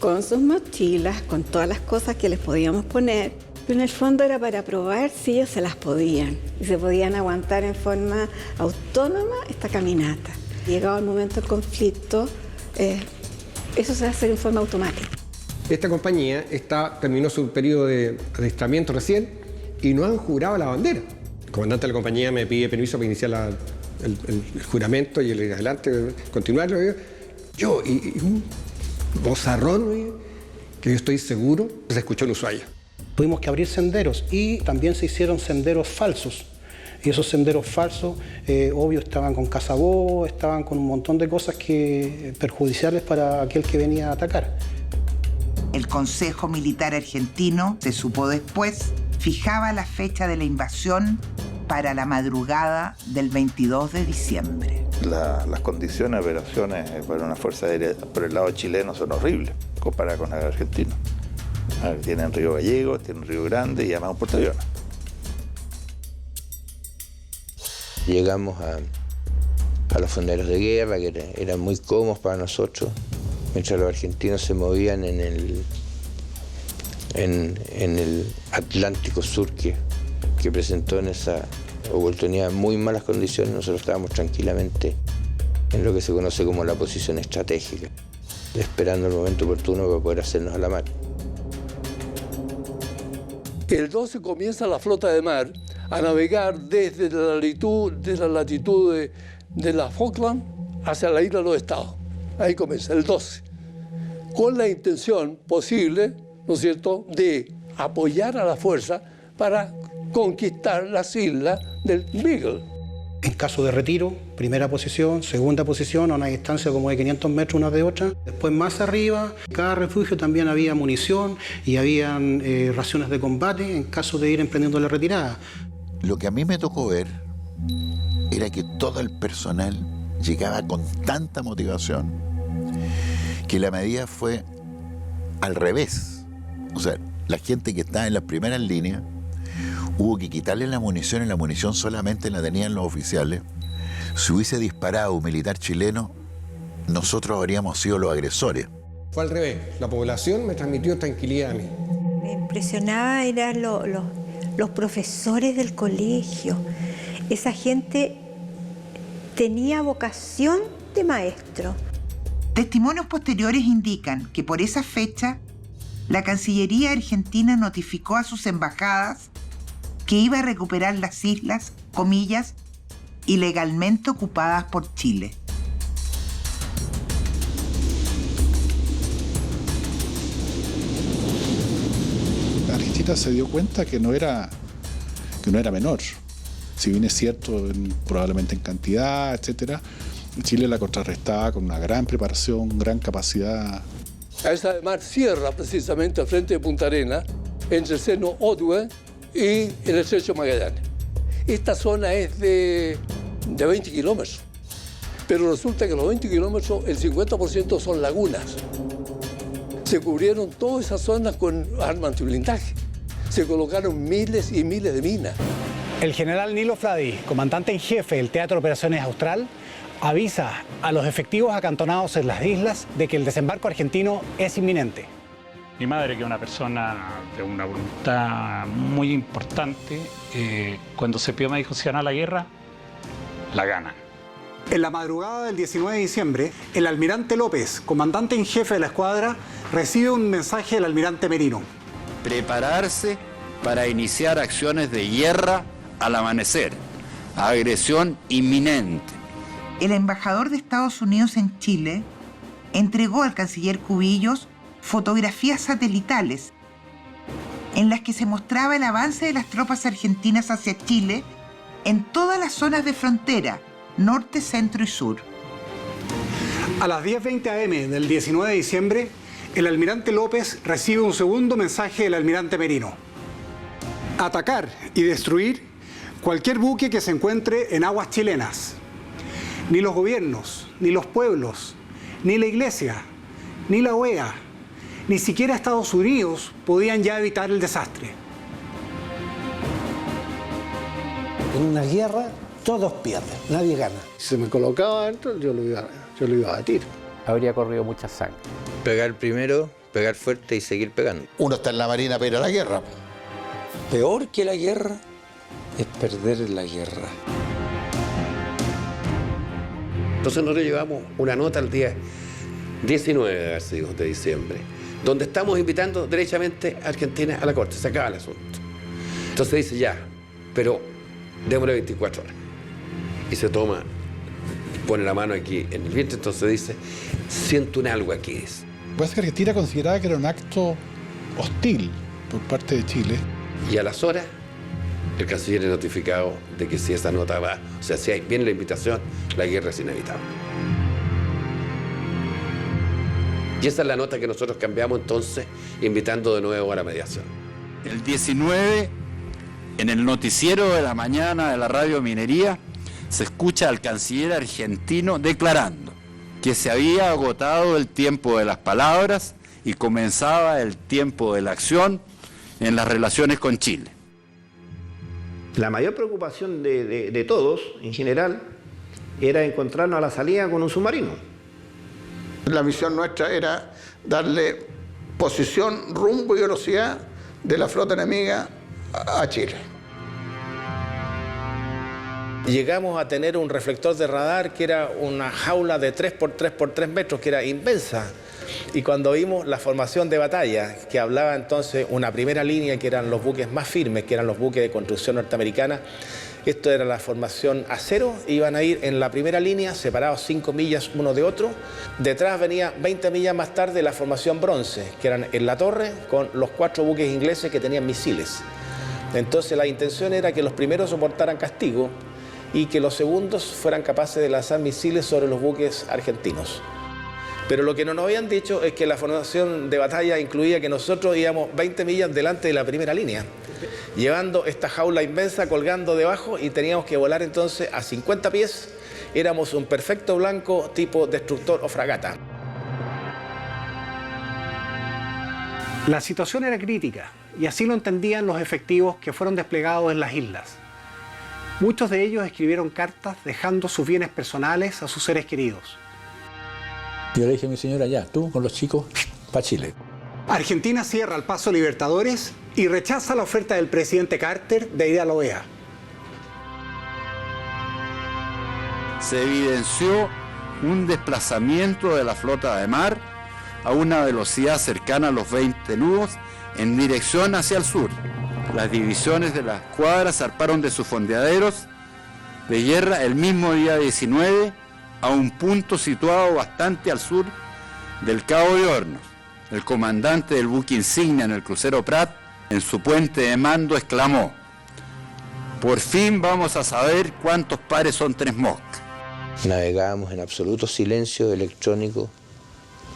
con sus mochilas, con todas las cosas que les podíamos poner, pero en el fondo era para probar si ellos se las podían y se podían aguantar en forma autónoma esta caminata. Llegado el momento del conflicto, eso se hace en forma automática. Esta compañía terminó su periodo de adiestramiento recién y no han jurado la bandera. El comandante de la compañía me pide permiso para iniciar el juramento y el adelante, continuarlo. Yo, y un bozarrón que yo estoy seguro se escuchó en Ushuaia. Tuvimos que abrir senderos y también se hicieron senderos falsos. Y esos senderos falsos, obvio, estaban con cazabó, estaban con un montón de cosas perjudiciales para aquel que venía a atacar. El Consejo Militar Argentino, se supo después, fijaba la fecha de la invasión para la madrugada del 22 de diciembre. Las condiciones de operaciones para una fuerza aérea por el lado chileno son horribles comparadas con la argentina. Tienen Río Gallegos, tienen Río Grande y además un portaaviones. Llegamos a los fonderos de guerra, que eran muy cómodos para nosotros, mientras los argentinos se movían en el Atlántico Sur que presentó en esa oportunidad muy malas condiciones. Nosotros estábamos tranquilamente en lo que se conoce como la posición estratégica, esperando el momento oportuno para poder hacernos a la mar. El 12 comienza la flota de mar a navegar desde la latitud de la Falkland hacia la isla de los Estados. Ahí comienza, el 12. Con la intención posible, ¿no es cierto?, de apoyar a la fuerza para conquistar las islas del Beagle. En caso de retiro, primera posición, segunda posición, a una distancia como de 500 metros una de otra. Después más arriba, cada refugio también había munición y habían raciones de combate en caso de ir emprendiendo la retirada. Lo que a mí me tocó ver era que todo el personal llegaba con tanta motivación que la medida fue al revés. O sea, la gente que estaba en las primeras líneas hubo que quitarle la munición y la munición solamente la tenían los oficiales. Si hubiese disparado un militar chileno, nosotros habríamos sido los agresores. Fue al revés. La población me transmitió tranquilidad a mí. Me impresionaba eran los profesores del colegio. Esa gente tenía vocación de maestro. Testimonios posteriores indican que por esa fecha la Cancillería argentina notificó a sus embajadas que iba a recuperar las islas, comillas, ilegalmente ocupadas por Chile. Argentina se dio cuenta que no era menor. Si bien es cierto, probablemente en cantidad, etcétera, Chile la contrarrestaba con una gran preparación, gran capacidad. A esa de mar cierra precisamente al frente de Punta Arenas, entre el seno Otway y el estrecho Magallanes. Esta zona es de 20 kilómetros, pero resulta que los 20 kilómetros, el 50% son lagunas. Se cubrieron todas esas zonas con armas antiblindaje. Se colocaron miles y miles de minas. El general Nilo Flady, comandante en jefe del Teatro de Operaciones Austral, avisa a los efectivos acantonados en las islas de que el desembarco argentino es inminente. Mi madre, que es una persona de una voluntad muy importante, cuando se pidió me dijo, si gana la guerra, la ganan. En la madrugada del 19 de diciembre, el almirante López, comandante en jefe de la escuadra, recibe un mensaje del almirante Merino. Prepararse para iniciar acciones de guerra al amanecer. Agresión inminente. El embajador de Estados Unidos en Chile entregó al canciller Cubillos fotografías satelitales en las que se mostraba el avance de las tropas argentinas hacia Chile en todas las zonas de frontera, norte, centro y sur. A las 10:20 am del 19 de diciembre, el almirante López recibe un segundo mensaje del almirante Merino. Atacar y destruir cualquier buque que se encuentre en aguas chilenas. Ni los gobiernos, ni los pueblos, ni la Iglesia, ni la OEA, ni siquiera Estados Unidos podían ya evitar el desastre. En una guerra todos pierden, nadie gana. Si se me colocaba adentro, yo lo iba a batir. Habría corrido mucha sangre. Pegar primero, pegar fuerte y seguir pegando. Uno está en la marina para ir a la guerra. Peor que la guerra es perder la guerra. Entonces nosotros llevamos una nota el día 19 de diciembre, donde estamos invitando derechamente a Argentina a la Corte. Se acaba el asunto. Entonces dice ya, pero démosle 24 horas. Y se toma, pone la mano aquí en el vientre, entonces dice, siento un algo aquí. Pues que Argentina consideraba que era un acto hostil por parte de Chile. Y a las horas, el canciller es notificado de que si esa nota va, o sea, si viene la invitación, la guerra es inevitable. Y esa es la nota que nosotros cambiamos entonces, invitando de nuevo a la mediación. El 19, en el noticiero de la mañana de la Radio Minería, se escucha al canciller argentino declarando que se había agotado el tiempo de las palabras y comenzaba el tiempo de la acción en las relaciones con Chile. La mayor preocupación de todos, en general, era encontrarnos a la salida con un submarino. La misión nuestra era darle posición, rumbo y velocidad de la flota enemiga a Chile. Llegamos a tener un reflector de radar que era una jaula de 3x3x3 metros, que era inmensa. Y cuando vimos la formación de batalla, que hablaba entonces una primera línea, que eran los buques más firmes, que eran los buques de construcción norteamericana, esto era la formación acero, iban a ir en la primera línea, separados 5 millas uno de otro. Detrás venía 20 millas más tarde la formación bronce, que eran en la torre, con los 4 buques ingleses que tenían misiles. Entonces la intención era que los primeros soportaran castigo y que los segundos fueran capaces de lanzar misiles sobre los buques argentinos. Pero lo que no nos habían dicho es que la formación de batalla incluía que nosotros íbamos 20 millas delante de la primera línea, llevando esta jaula inmensa colgando debajo, y teníamos que volar entonces a 50 pies. Éramos un perfecto blanco tipo destructor o fragata. La situación era crítica, y así lo entendían los efectivos que fueron desplegados en las islas. Muchos de ellos escribieron cartas dejando sus bienes personales a sus seres queridos. Yo le dije a mi señora, ya, tú con los chicos, para Chile. Argentina cierra el paso Libertadores y rechaza la oferta del presidente Carter de ir a la OEA. Se evidenció un desplazamiento de la flota de mar a una velocidad cercana a los 20 nudos en dirección hacia el sur. Las divisiones de la escuadra zarparon de sus fondeaderos de guerra el mismo día 19 a un punto situado bastante al sur del Cabo de Hornos. El comandante del buque insignia en el crucero Prat, en su puente de mando, exclamó: "Por fin vamos a saber cuántos pares son 3 moscas". Navegábamos en absoluto silencio electrónico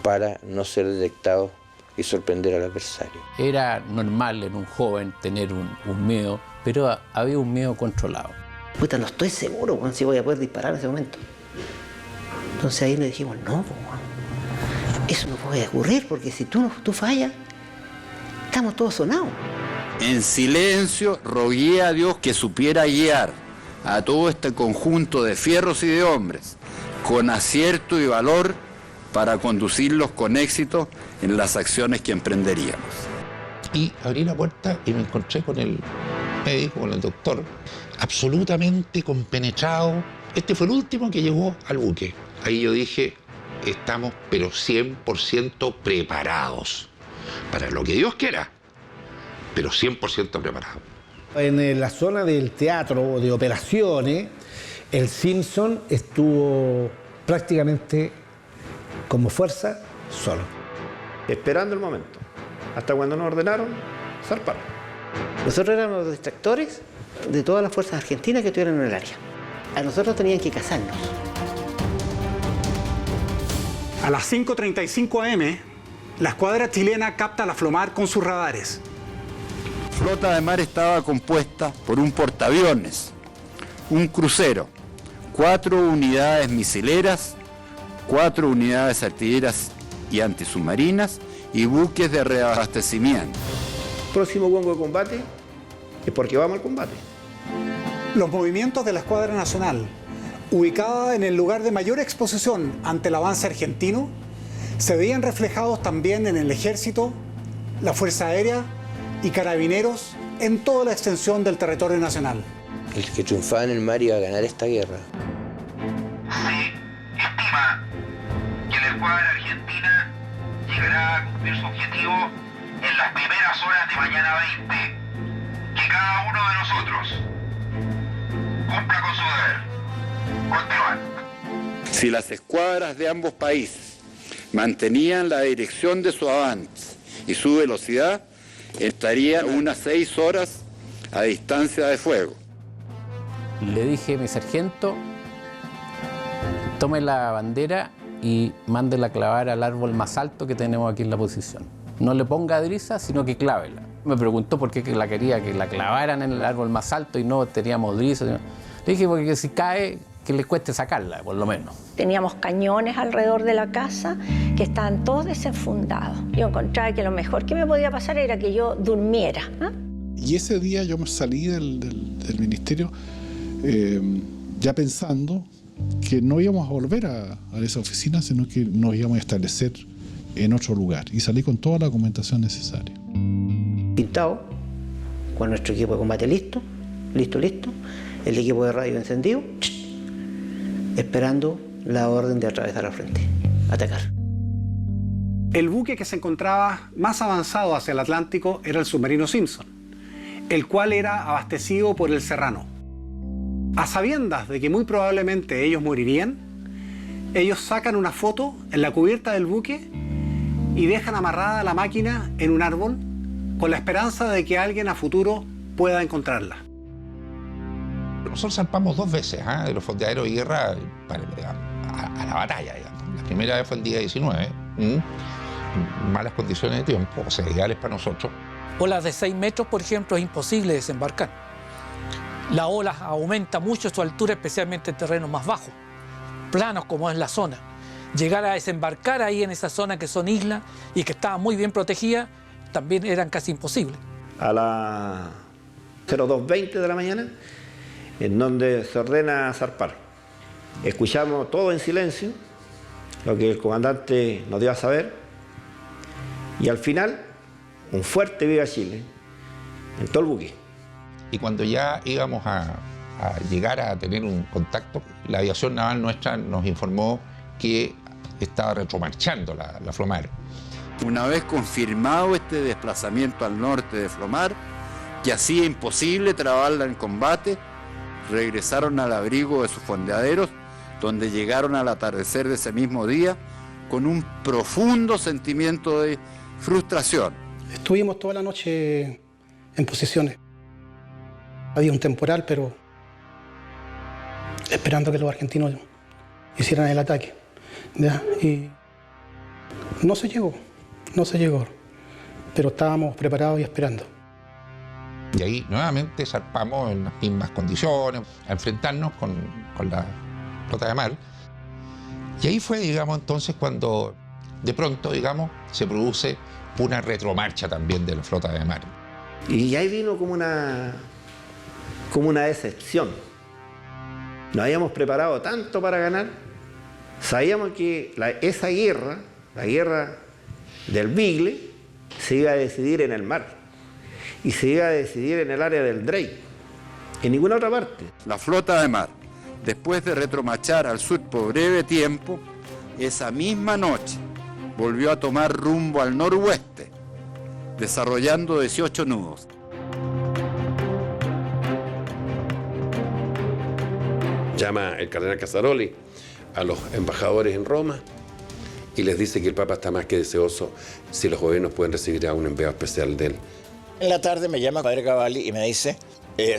para no ser detectados y sorprender al adversario. Era normal en un joven tener un miedo, pero había un miedo controlado. Puta, no estoy seguro, Juan, si voy a poder disparar en ese momento. Entonces ahí le dijimos, no, Juan, eso no puede ocurrir, porque si tú fallas, estamos todos sonados. En silencio rogué a Dios que supiera guiar a todo este conjunto de fierros y de hombres con acierto y valor para conducirlos con éxito en las acciones que emprenderíamos. Y abrí la puerta y me encontré con el médico, con el doctor, absolutamente compenetrado. Este fue el último que llegó al buque. Ahí yo dije, estamos pero 100% preparados para lo que Dios quiera, pero 100% preparados. En la zona del teatro de operaciones, el Simpson estuvo prácticamente como fuerza solo, esperando el momento, hasta cuando nos ordenaron zarpar. Nosotros éramos los distractores de todas las fuerzas argentinas que estuvieran en el área. A nosotros tenían que cazarnos. A las 5:35 am, la escuadra chilena capta la Flomar con sus radares. Flota de mar estaba compuesta por un portaaviones, un crucero, 4 unidades misileras, 4 unidades artilleras y antisubmarinas y buques de reabastecimiento. Próximo hueco de combate es porque vamos al combate. Los movimientos de la Escuadra Nacional, ubicada en el lugar de mayor exposición ante el avance argentino, se veían reflejados también en el Ejército, la Fuerza Aérea y Carabineros en toda la extensión del territorio nacional. El que triunfaba en el mar iba a ganar esta guerra. Estima que la escuadra argentina llegará a cumplir su objetivo en las primeras horas de mañana 20. Que cada uno de nosotros cumpla con su deber. Continuar. Si las escuadras de ambos países mantenían la dirección de su avance y su velocidad, estaría unas 6 horas a distancia de fuego. Le dije a mi sargento, tome la bandera y mándela a clavar al árbol más alto que tenemos aquí en la posición. No le ponga driza, sino que clávela. Me preguntó por qué la quería que la clavaran en el árbol más alto y no teníamos driza. Le dije, porque si cae, que le cueste sacarla, por lo menos. Teníamos cañones alrededor de la casa que estaban todos desenfundados. Yo encontraba que lo mejor que me podía pasar era que yo durmiera. Y ese día yo me salí del ministerio ya pensando que no íbamos a volver a esa oficina, sino que nos íbamos a establecer en otro lugar. Y salí con toda la documentación necesaria. Pintado, con nuestro equipo de combate listo, el equipo de radio encendido, esperando la orden de atravesar al frente, atacar. El buque que se encontraba más avanzado hacia el Atlántico era el submarino Simpson, el cual era abastecido por el Serrano. A sabiendas de que muy probablemente ellos morirían, ellos sacan una foto en la cubierta del buque y dejan amarrada la máquina en un árbol con la esperanza de que alguien a futuro pueda encontrarla. Nosotros zarpamos 2 veces de los fondeaderos de guerra a la batalla, digamos. La primera vez fue el día 19, malas condiciones de tiempo, o sea, ideales para nosotros. Olas de 6 metros, por ejemplo, es imposible desembarcar. La ola aumenta mucho su altura, especialmente en terrenos más bajos, planos como es la zona. Llegar a desembarcar ahí en esa zona que son islas y que estaba muy bien protegida, también eran casi imposibles. A las 02:20 de la mañana, en donde se ordena zarpar. Escuchamos todo en silencio, lo que el comandante nos dio a saber, y al final, un fuerte viva Chile, en todo el buque. Y cuando ya íbamos a llegar a tener un contacto, la aviación naval nuestra nos informó que estaba retromarchando la Flomar. Una vez confirmado este desplazamiento al norte de Flomar, que hacía imposible trabarla en combate, regresaron al abrigo de sus fondeaderos, donde llegaron al atardecer de ese mismo día con un profundo sentimiento de frustración. Estuvimos toda la noche en posiciones. Había un temporal, pero esperando que los argentinos hicieran el ataque. ¿Ya? Y no se llegó, pero estábamos preparados y esperando. Y ahí nuevamente zarpamos en las mismas condiciones, a enfrentarnos con la flota de mar. Y ahí fue, digamos, entonces cuando de pronto, digamos, se produce una retromarcha también de la flota de mar. Y ahí vino como una decepción. Nos habíamos preparado tanto para ganar Sabíamos que esa guerra, la guerra del Bigle, se iba a decidir en el mar y se iba a decidir en el área del Drake, en ninguna otra parte. La flota de mar, después de retromachar al sur por breve tiempo, esa misma noche volvió a tomar rumbo al noroeste, desarrollando 18 nudos. Llama el cardenal Casaroli a los embajadores en Roma y les dice que el Papa está más que deseoso si los gobiernos pueden recibir a un enviado especial de él. En la tarde me llama Padre Cavalli y me dice,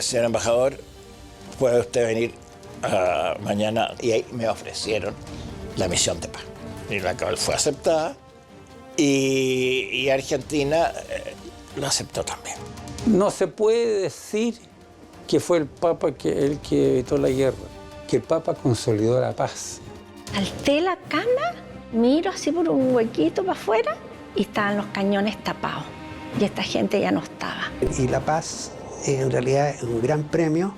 señor embajador, puede usted venir mañana. Y ahí me ofrecieron la misión de paz. Y la cual fue aceptada y Argentina lo aceptó también. No se puede decir que fue el Papa el que evitó la guerra, que el Papa consolidó la paz. Alcé la cama, miro así por un huequito para afuera y estaban los cañones tapados. Y esta gente ya no estaba. Y la paz en realidad es un gran premio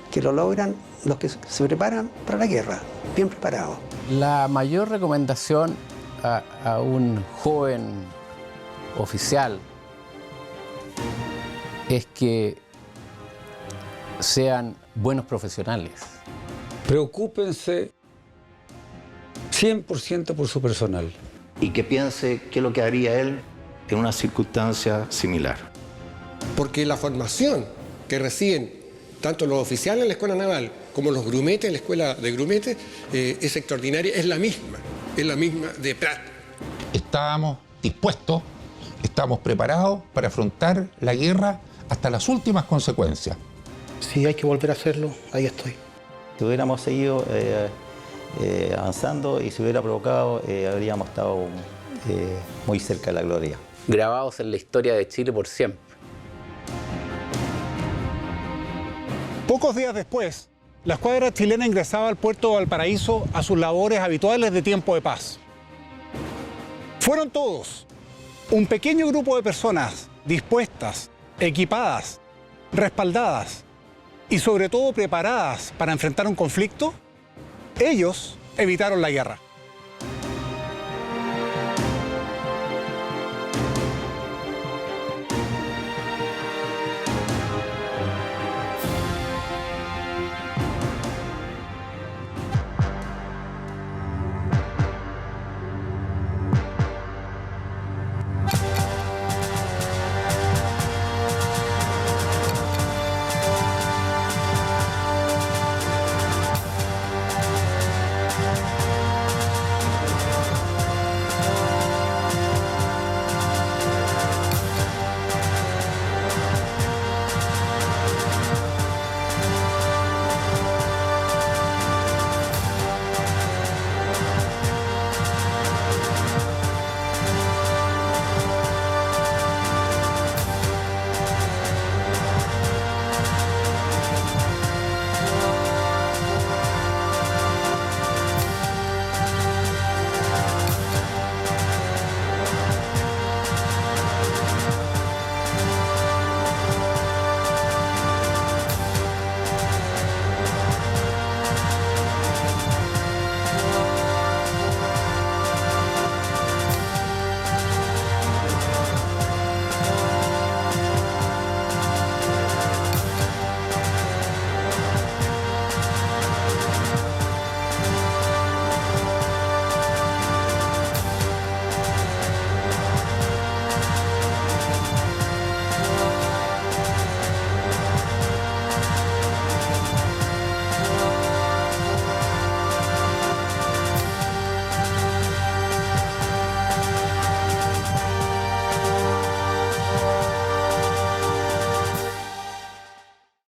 que lo logran los que se preparan para la guerra, bien preparados. La mayor recomendación a un joven oficial es que sean buenos profesionales. Preocúpense 100% por su personal. Y que piense qué es lo que haría él en una circunstancia similar. Porque la formación que reciben tanto los oficiales en la Escuela Naval como los grumetes en la Escuela de Grumetes es extraordinaria, es la misma de Prat. Estábamos dispuestos, estábamos preparados para afrontar la guerra hasta las últimas consecuencias. Si hay que volver a hacerlo, ahí estoy. Si hubiéramos seguido avanzando y se hubiera provocado, habríamos estado muy cerca de la gloria. Grabados en la historia de Chile por siempre. Pocos días después, la escuadra chilena ingresaba al puerto de Valparaíso a sus labores habituales de tiempo de paz. Fueron todos, un pequeño grupo de personas dispuestas, equipadas, respaldadas y sobre todo preparadas para enfrentar un conflicto. Ellos evitaron la guerra.